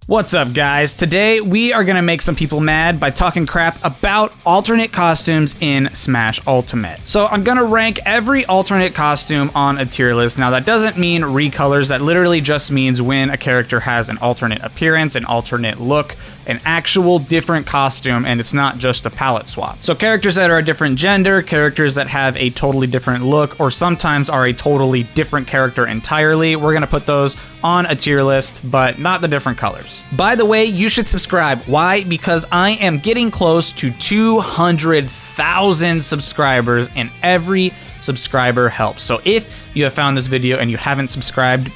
What's up, guys? Today we are gonna make some people mad by talking crap about alternate costumes in Smash Ultimate. So I'm gonna rank every alternate costume on a tier list. Now that doesn't mean recolors, that literally just means when a character has an alternate appearance, an alternate look, an actual different costume, and it's not just a palette swap. So characters that are a different gender, characters that have a totally different look, or sometimes are a totally different character entirely, we're gonna put those on a tier list, but not the different colors. By the way, you should subscribe. Why? Because I am getting close to 200,000 subscribers, and every subscriber helps. So if you have found this video and you haven't subscribed,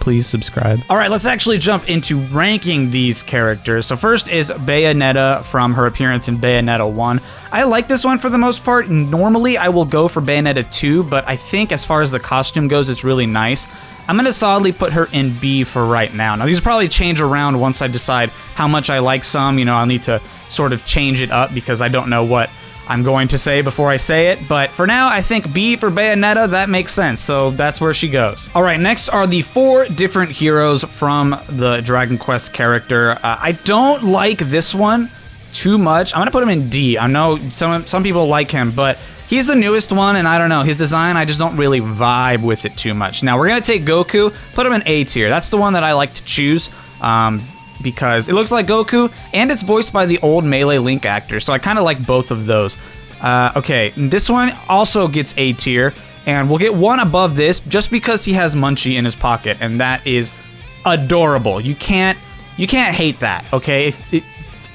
please subscribe. All right, let's actually jump into ranking these characters. So first is Bayonetta from her appearance in Bayonetta 1. I like this one for the most part. Normally I will go for Bayonetta 2, but I think as far as the costume goes, it's really nice. I'm gonna solidly put her in B for right now. Now these will probably change around once I decide how much I like some. You know, I'll need to sort of change it up because I don't know what I'm going to say before I say it, but for now, I think B for Bayonetta, that makes sense, so that's where she goes. All right, next are the 4 different heroes from the Dragon Quest character. I don't like this one too much. I'm gonna put him in D. I know some people like him, but he's the newest one, and I don't know, his design, I just don't really vibe with it too much. Now, we're gonna take Goku, put him in A tier. That's the one that I like to choose. Because it looks like Goku, and it's voiced by the old Melee Link actor, so I kind of like both of those. Okay, this one also gets A tier, and we'll get one above this just because he has Munchie in his pocket, and that is adorable. You can't hate that, okay?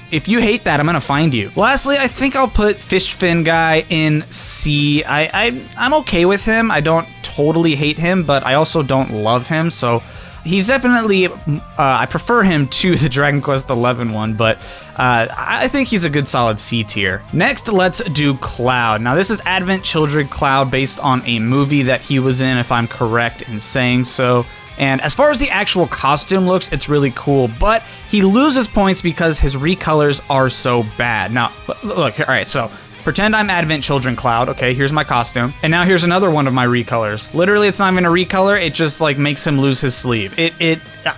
If you hate that, I'm gonna find you. Lastly, I think I'll put Fish Fin Guy in C. I'm okay with him. I don't totally hate him, but I also don't love him, so he's definitely, I prefer him to the Dragon Quest XI one, but I think he's a good solid C tier. Next, let's do Cloud. Now this is Advent Children Cloud based on a movie that he was in, if I'm correct in saying so. And as far as the actual costume looks, it's really cool, but he loses points because his recolors are so bad. Now, look, all right, so pretend I'm Advent Children Cloud. Okay, here's my costume. And now here's another one of my recolors. Literally, it's not even a recolor. It just like makes him lose his sleeve.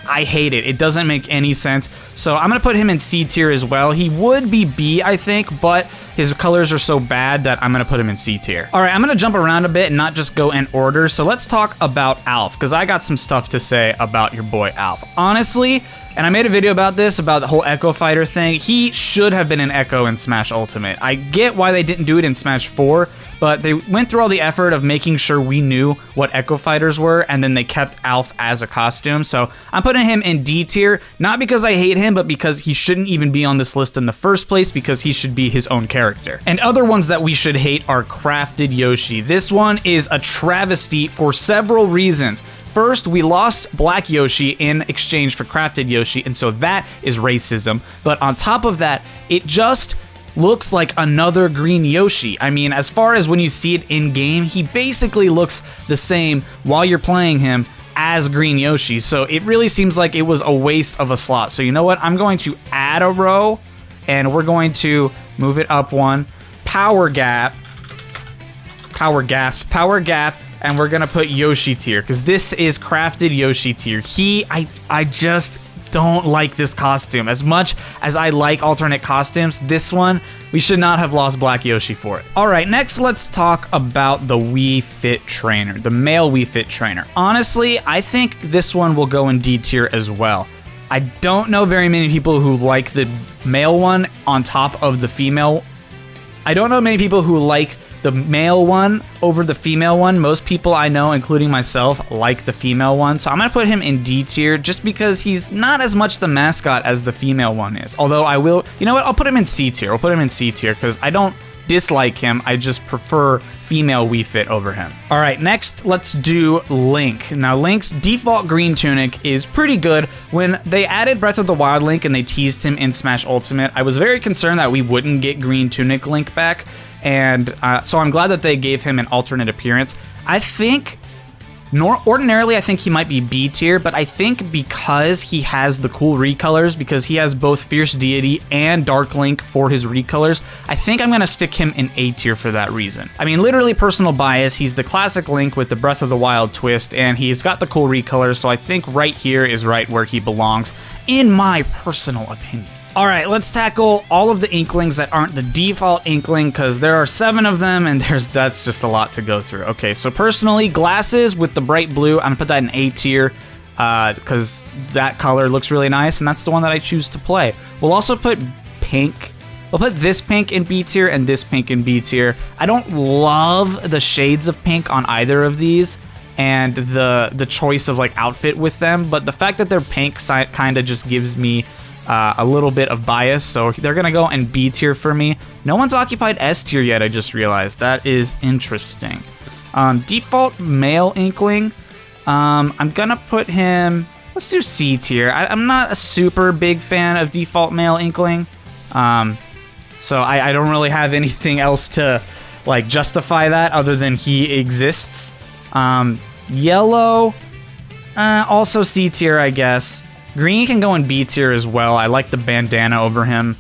I hate it. It doesn't make any sense. So I'm gonna put him in C tier as well. He would be B, I think, but his colors are so bad that I'm gonna put him in C tier. All right, I'm gonna jump around a bit and not just go in order. So let's talk about Alph, because I got some stuff to say about your boy Alph. Honestly, and I made a video about this, about the whole Echo Fighter thing. He should have been an Echo in Smash Ultimate. I get why they didn't do it in Smash 4, but they went through all the effort of making sure we knew what Echo Fighters were, and then they kept Alph as a costume. So I'm putting him in D tier, not because I hate him, but because he shouldn't even be on this list in the first place, because he should be his own character. And other ones that we should hate are Crafted Yoshi. This one is a travesty for several reasons. First, we lost Black Yoshi in exchange for Crafted Yoshi, and so that is racism. But on top of that, it just looks like another green Yoshi. I mean, as far as when you see it in-game, he basically looks the same while you're playing him as green Yoshi. So it really seems like it was a waste of a slot. So you know what? I'm going to add a row, and we're going to move it up one. Power Gap, and we're gonna put Yoshi tier, because this is Crafted Yoshi tier. I just don't like this costume. As much as I like alternate costumes, this one, we should not have lost Black Yoshi for it. All right, next let's talk about the Wii Fit Trainer, the male Wii Fit Trainer. Honestly, I think this one will go in D tier as well. I don't know very many people who like the male one on top of the female. I don't know many people who like the male one over the female one. Most people I know, including myself, like the female one. So I'm gonna put him in D tier just because he's not as much the mascot as the female one is. Although I will, you know what, I'll put him in C tier. I'll put him in C tier because I don't dislike him. I just prefer female Wii Fit over him. All right, next let's do Link. Now Link's default green tunic is pretty good. When they added Breath of the Wild Link and they teased him in Smash Ultimate, I was very concerned that we wouldn't get green tunic Link back. And so I'm glad that they gave him an alternate appearance. I think Ordinarily, I think he might be B tier, but I think because he has the cool recolors, because he has both Fierce Deity and Dark Link for his recolors, I think I'm gonna stick him in A tier for that reason. I mean, literally personal bias, he's the classic Link with the Breath of the Wild twist, and he's got the cool recolors, so I think right here is right where he belongs, in my personal opinion. All right, let's tackle all of the Inklings that aren't the default Inkling, because there are 7 of them, and that's just a lot to go through. Okay, so personally, glasses with the bright blue, I'm gonna put that in A tier, because that color looks really nice, and that's the one that I choose to play. We'll also put pink. We'll put this pink in B tier and this pink in B tier. I don't love the shades of pink on either of these, and the choice of like outfit with them, but the fact that they're pink kind of just gives me a little bit of bias, so they're gonna go in B tier for me. No one's occupied S tier yet, I just realized. That is interesting. Default male Inkling, I'm gonna put him, let's do C tier. I'm not a super big fan of default male Inkling, so I don't really have anything else to like justify that other than he exists. Yellow, also C tier, I guess. Green can go in B tier as well. I like the bandana over him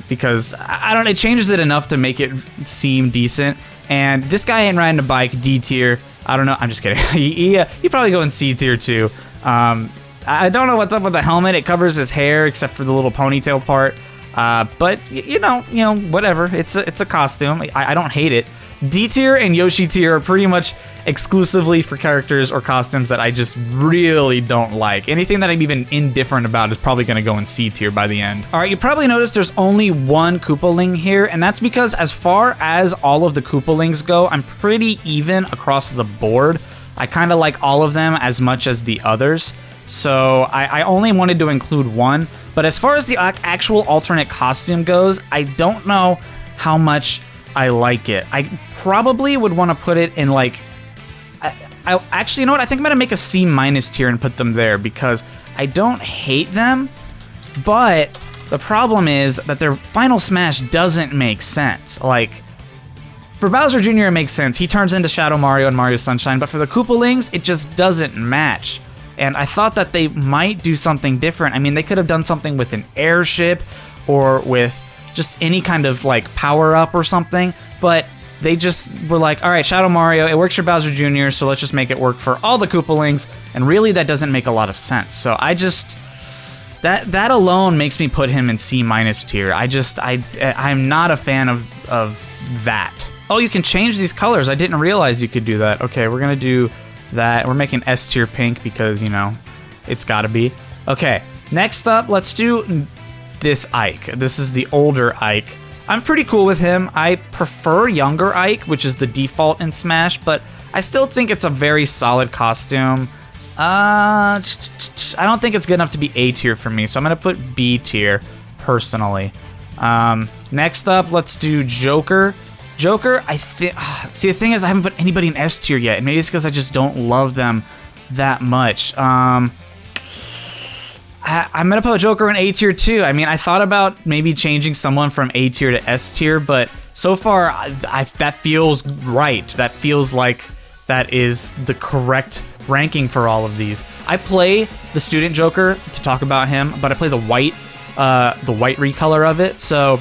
because I don't. It changes it enough to make it seem decent. And this guy ain't riding a bike. D tier. I don't know. I'm just kidding. he probably go in C tier too. I don't know what's up with the helmet. It covers his hair except for the little ponytail part. But you know, whatever. It's a costume. I don't hate it. D tier and Yoshi tier are pretty much exclusively for characters or costumes that I just really don't like. Anything that I'm even indifferent about is probably going to go in C tier by the end. All right, you probably noticed there's only one Koopaling here, and that's because as far as all of the Koopalings go, I'm pretty even across the board. I kind of like all of them as much as the others, so I only wanted to include one. But as far as the actual alternate costume goes, I don't know how much I like it. I probably would want to put it in like, I actually, you know what? I think I'm gonna make a C- tier and put them there because I don't hate them, but the problem is that their final smash doesn't make sense. Like, for Bowser Jr. it makes sense. He turns into Shadow Mario and Mario Sunshine, but for the Koopalings, it just doesn't match. And I thought that they might do something different. I mean, they could have done something with an airship or with just any kind of like power up or something, but they just were like, all right, Shadow Mario, it works for Bowser Jr., so let's just make it work for all the Koopalings, and really that doesn't make a lot of sense. So I just, that alone makes me put him in C- tier. I'm not a fan of that. Oh, you can change these colors. I didn't realize you could do that. Okay, we're gonna do that. We're making S tier pink because, you know, it's gotta be. Okay, next up, let's do this Ike. This is the older Ike. I'm pretty cool with him. I prefer younger Ike, which is the default in Smash, but I still think it's a very solid costume. I don't think it's good enough to be A tier for me, so I'm gonna put B tier, personally. Next up, let's do Joker. Joker, I think, see, the thing is I haven't put anybody in S tier yet, and maybe it's because I just don't love them that much. I'm gonna put Joker in A tier too. I mean, I thought about maybe changing someone from A tier to S tier, but so far, that feels right. That feels like that is the correct ranking for all of these. I play the Student Joker to talk about him, but I play the white recolor of it, so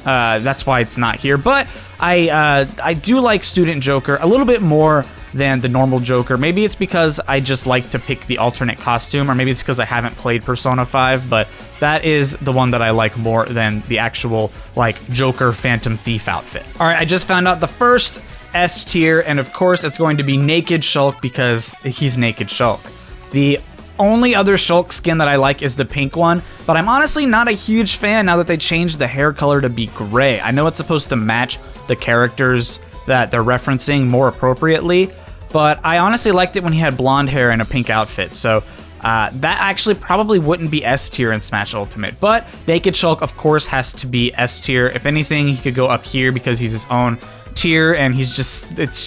that's why it's not here. But I do like Student Joker a little bit more than the normal Joker. Maybe it's because I just like to pick the alternate costume, or maybe it's because I haven't played Persona 5, but that is the one that I like more than the actual, like, Joker Phantom Thief outfit. All right, I just found out the first S tier, and of course it's going to be Naked Shulk because he's Naked Shulk. The only other Shulk skin that I like is the pink one, but I'm honestly not a huge fan now that they changed the hair color to be gray. I know it's supposed to match the characters that they're referencing more appropriately, but I honestly liked it when he had blonde hair and a pink outfit, so that actually probably wouldn't be S tier in Smash Ultimate. But Naked Shulk, of course, has to be S tier. If anything, he could go up here because he's his own tier, and it's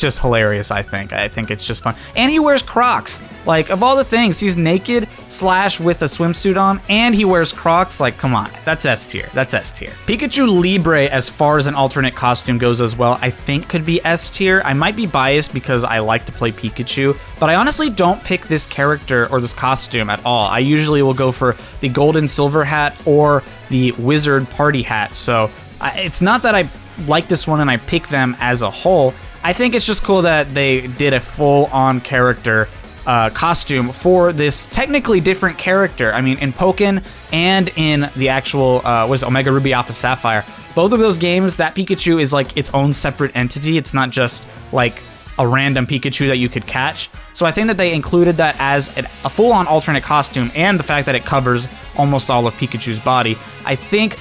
just hilarious, I think. I think it's just fun. And he wears Crocs. Like, of all the things, he's naked / with a swimsuit on, and he wears Crocs. Like, come on. That's S tier. That's S tier. Pikachu Libre, as far as an alternate costume goes as well, I think could be S tier. I might be biased because I like to play Pikachu, but I honestly don't pick this character or this costume at all. I usually will go for the gold and silver hat or the wizard party hat. So it's not that I like this one and I pick them as a whole. I think it's just cool that they did a full-on character costume for this technically different character. I mean, in Pokken and in the actual Omega Ruby Alpha Sapphire, both of those games, that Pikachu is like its own separate entity. It's not just like a random Pikachu that you could catch. So I think that they included that as a full-on alternate costume, and the fact that it covers almost all of Pikachu's body. I think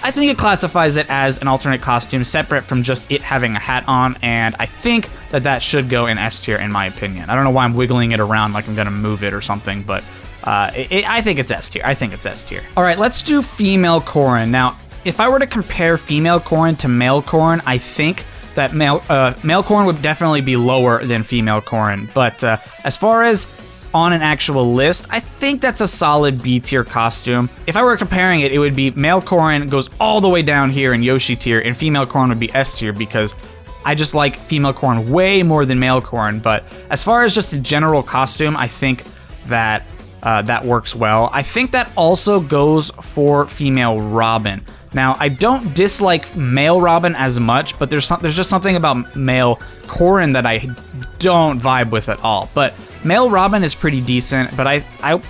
it classifies it as an alternate costume separate from just it having a hat on, and I think that should go in S tier in my opinion. I don't know why I'm wiggling it around like I'm gonna move it or something, but I think it's S tier. I think it's S tier. All right, let's do female Corrin. Now, if I were to compare female Corrin to male Corrin, I think that male Corrin would definitely be lower than female Corrin, but as far as on an actual list, I think that's a solid B tier costume. If I were comparing it, it would be male Corrin goes all the way down here in Yoshi tier, and female Corrin would be S tier because I just like female Corrin way more than male Corrin. But as far as just a general costume, I think that that works well. I think that also goes for female Robin. Now, I don't dislike male Robin as much, but there's just something about male Corrin that I don't vibe with at all. But male Robin is pretty decent, but I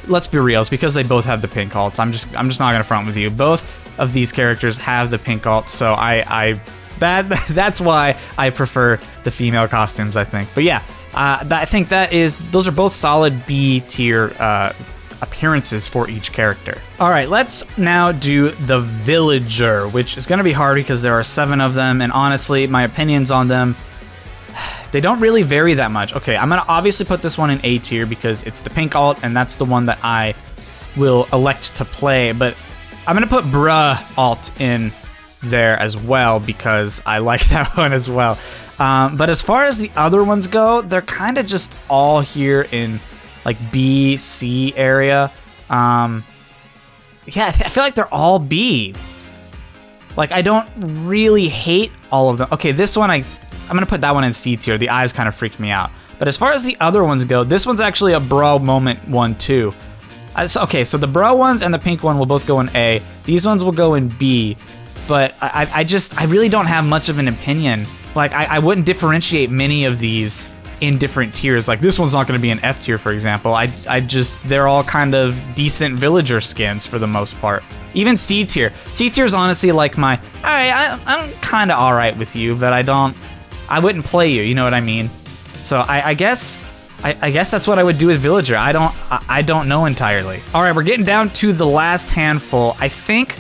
let's be real, it's because they both have the pink alts. I'm just not gonna front with you. Both of these characters have the pink alts, so that's why I prefer the female costumes, I think. But yeah, I think those are both solid B tier appearances for each character. All right, let's now do the villager, which is going to be hard because there are 7 of them, and honestly, my opinions on them, they don't really vary that much. Okay, I'm going to obviously put this one in A tier because it's the pink alt, and that's the one that I will elect to play, but I'm going to put bruh alt in there as well because I like that one as well. But as far as the other ones go, they're kind of just all here in like B, C area. Yeah, I feel like they're all B. Like, I don't really hate all of them. Okay, this one, I'm gonna put that one in C tier. The eyes kind of freak me out. But as far as the other ones go, this one's actually a bro moment one too. Okay, so the bro ones and the pink one will both go in A. These ones will go in B. But I really don't have much of an opinion. Like, I wouldn't differentiate many of these in different tiers. Like, this one's not going to be an F tier, for example. They're all kind of decent villager skins for the most part. Even C tier. C tier is honestly like my, all right, I'm kind of all right with you, but I wouldn't play you, you know what I mean? So I guess that's what I would do with villager. I don't know entirely. All right, we're getting down to the last handful. I think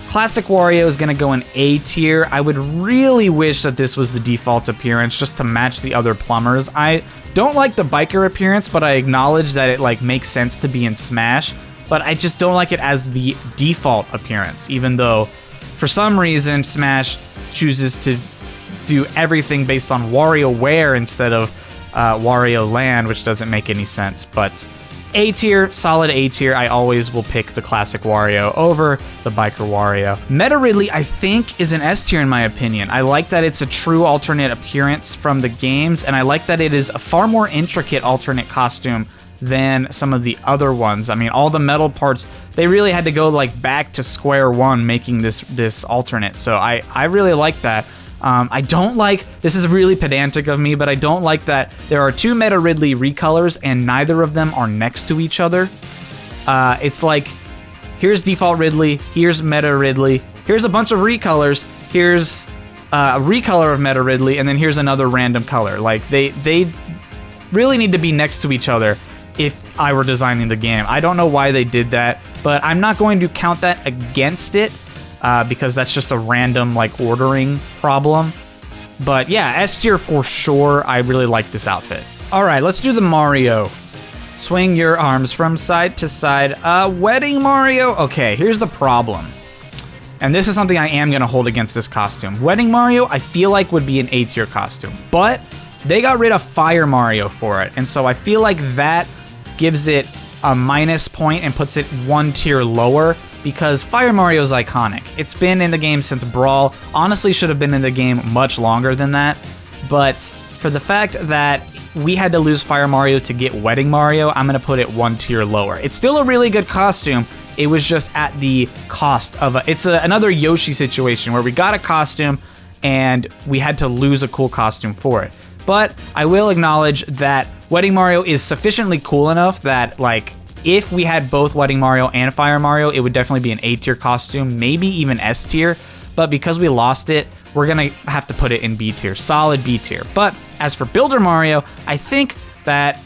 Classic Wario is gonna go in A tier. I would really wish that this was the default appearance just to match the other plumbers. I don't like the biker appearance, but I acknowledge that it like makes sense to be in Smash, but I just don't like it as the default appearance, even though for some reason Smash chooses to do everything based on WarioWare instead of Wario Land, which doesn't make any sense. But A tier, solid A tier. I always will pick the classic Wario over the biker Wario. Meta Ridley, I think, is an S tier in my opinion. I like that it's a true alternate appearance from the games, and I like that it is a far more intricate alternate costume than some of the other ones. I mean, all the metal parts, they really had to go like back to square one making this alternate. So I really like that. I don't like, this is really pedantic of me, but I don't like that there are 2 Meta Ridley recolors and neither of them are next to each other. It's like, here's default Ridley, here's Meta Ridley, here's a bunch of recolors, here's a recolor of Meta Ridley, and then here's another random color. Like, they really need to be next to each other if I were designing the game. I don't know why they did that, but I'm not going to count that against it. Because that's just a random like ordering problem. But yeah, S tier for sure. I really like this outfit. All right, let's do the Mario. Swing your arms from side to side. Wedding Mario. Okay, here's the problem. And this is something I am going to hold against this costume. Wedding Mario, I feel like would be an A tier costume, but they got rid of Fire Mario for it. And so I feel like that gives it a minus point and puts it 1 tier lower because Fire Mario is iconic. It's been in the game since Brawl. Honestly, should have been in the game much longer than that. But for the fact that we had to lose Fire Mario to get Wedding Mario, I'm going to put it 1 tier lower. It's still a really good costume. It was just at the cost of another Yoshi situation where we got a costume and we had to lose a cool costume for it. But I will acknowledge that Wedding Mario is sufficiently cool enough that, like, if we had both Wedding Mario and Fire Mario, it would definitely be an A tier costume, maybe even S tier. But because we lost it, we're gonna have to put it in B tier, solid B tier. But as for Builder Mario, I think that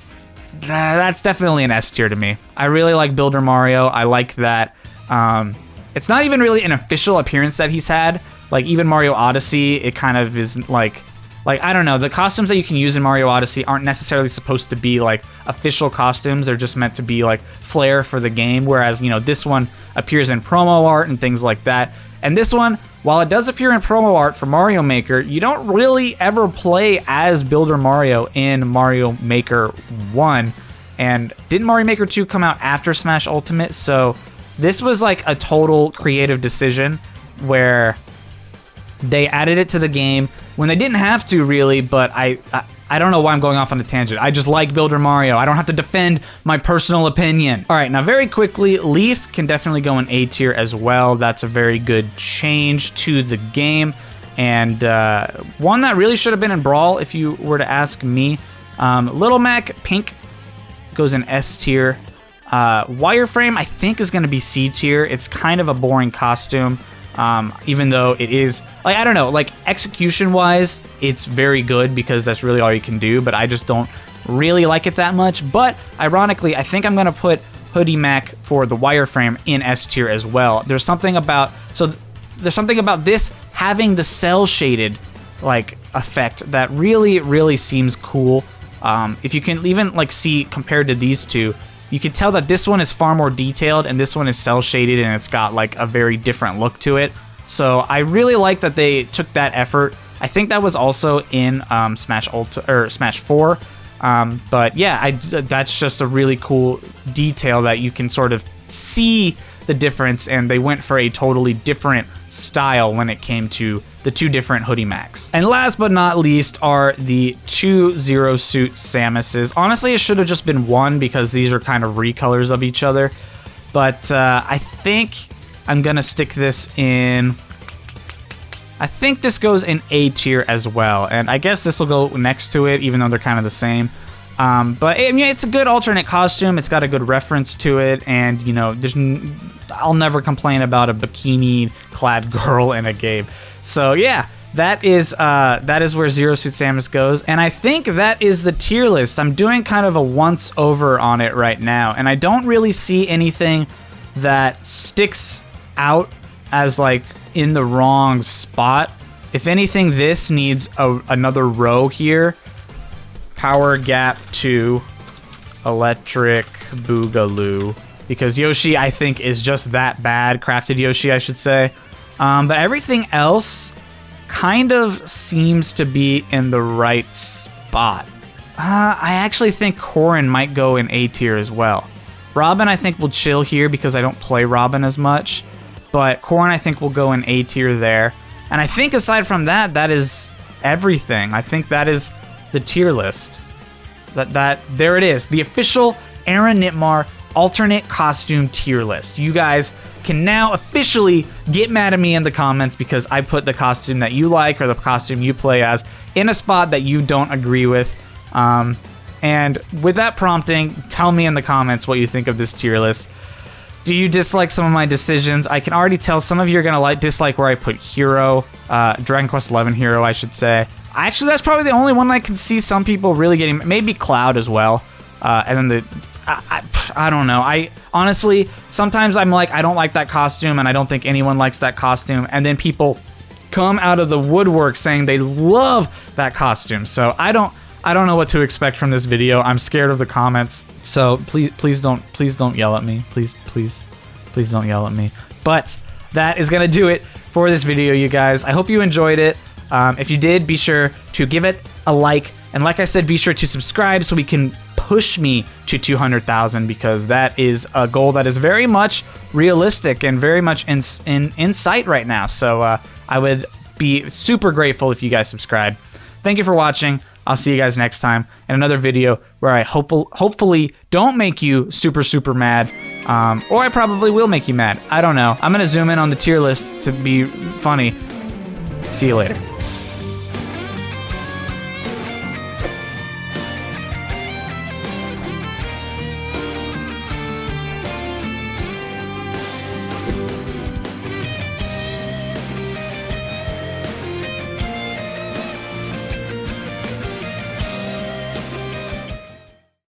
that's definitely an S tier to me. I really like Builder Mario. I like that it's not even really an official appearance that he's had. Like, even Mario Odyssey, it kind of is like, I don't know, the costumes that you can use in Mario Odyssey aren't necessarily supposed to be, like, official costumes. They're just meant to be, like, flair for the game, whereas, you know, this one appears in promo art and things like that. And this one, while it does appear in promo art for Mario Maker, you don't really ever play as Builder Mario in Mario Maker 1. And didn't Mario Maker 2 come out after Smash Ultimate? So this was like a total creative decision where they added it to the game when they didn't have to, really, but I don't know why I'm going off on a tangent. I just like Builder Mario. I don't have to defend my personal opinion. All right, now very quickly, Leaf can definitely go in A tier as well. That's a very good change to the game, and one that really should have been in Brawl if you were to ask me. Little Mac Pink goes in S tier. Wireframe, I think, is going to be C tier. It's kind of a boring costume. Even though it is, like, I don't know, like, execution-wise, it's very good because that's really all you can do, but I just don't really like it that much. But, ironically, I think I'm going to put Hoodie Mac for the wireframe in S tier as well. There's something about this having the cel-shaded, like, effect that really, really seems cool. If you can even, like, see, compared to these two, you can tell that this one is far more detailed and this one is cel shaded and it's got like a very different look to it. So I really like that they took that effort. I think that was also in Smash 4. But yeah, that's just a really cool detail that you can sort of see the difference, and they went for a totally different style when it came to the two different Hoodie Macs. And last but not least are the two Zero Suit Samuses. Honestly, it should have just been one because these are kind of recolors of each other. But I think I'm gonna stick this in. I think this goes in A tier as well, and I guess this will go next to it, even though they're kind of the same. But I mean, it's a good alternate costume. It's got a good reference to it, and you know, I'll never complain about a bikini-clad girl in a game. So yeah, that is where Zero Suit Samus goes, and I think that is the tier list. I'm doing kind of a once-over on it right now, and I don't really see anything that sticks out as like in the wrong spot. If anything, this needs another row here. Power Gap 2, Electric Boogaloo, because Yoshi, I think, is just that bad. Crafted Yoshi, I should say. But everything else kind of seems to be in the right spot. I actually think Corrin might go in A tier as well. Robin, I think, will chill here because I don't play Robin as much. But Corrin, I think, will go in A tier there. And I think aside from that, that is everything. I think that is the tier list. There it is. The official Aaronitmar alternate costume tier list. You guys can now officially get mad at me in the comments because I put the costume that you like or the costume you play as in a spot that you don't agree with. And with that prompting, tell me in the comments what you think of this tier list. Do you dislike some of my decisions? I can already tell some of you are going to dislike where I put Hero, Dragon Quest XI Hero, I should say. Actually, that's probably the only one I can see some people really getting, maybe Cloud as well. And then I don't know. I honestly, sometimes I'm like, I don't like that costume, and I don't think anyone likes that costume. And then people come out of the woodwork saying they love that costume. So I don't know what to expect from this video. I'm scared of the comments. So please don't yell at me. Please don't yell at me. But that is gonna do it for this video, you guys. I hope you enjoyed it. If you did, be sure to give it a like, and like I said, be sure to subscribe so we can push me to 200,000, because that is a goal that is very much realistic and very much in sight right now. So I would be super grateful if you guys subscribe. Thank you for watching. I'll see you guys next time in another video where I hopefully don't make you super mad, or I probably will make you mad. I don't know. I'm gonna zoom in on the tier list to be funny. See you later.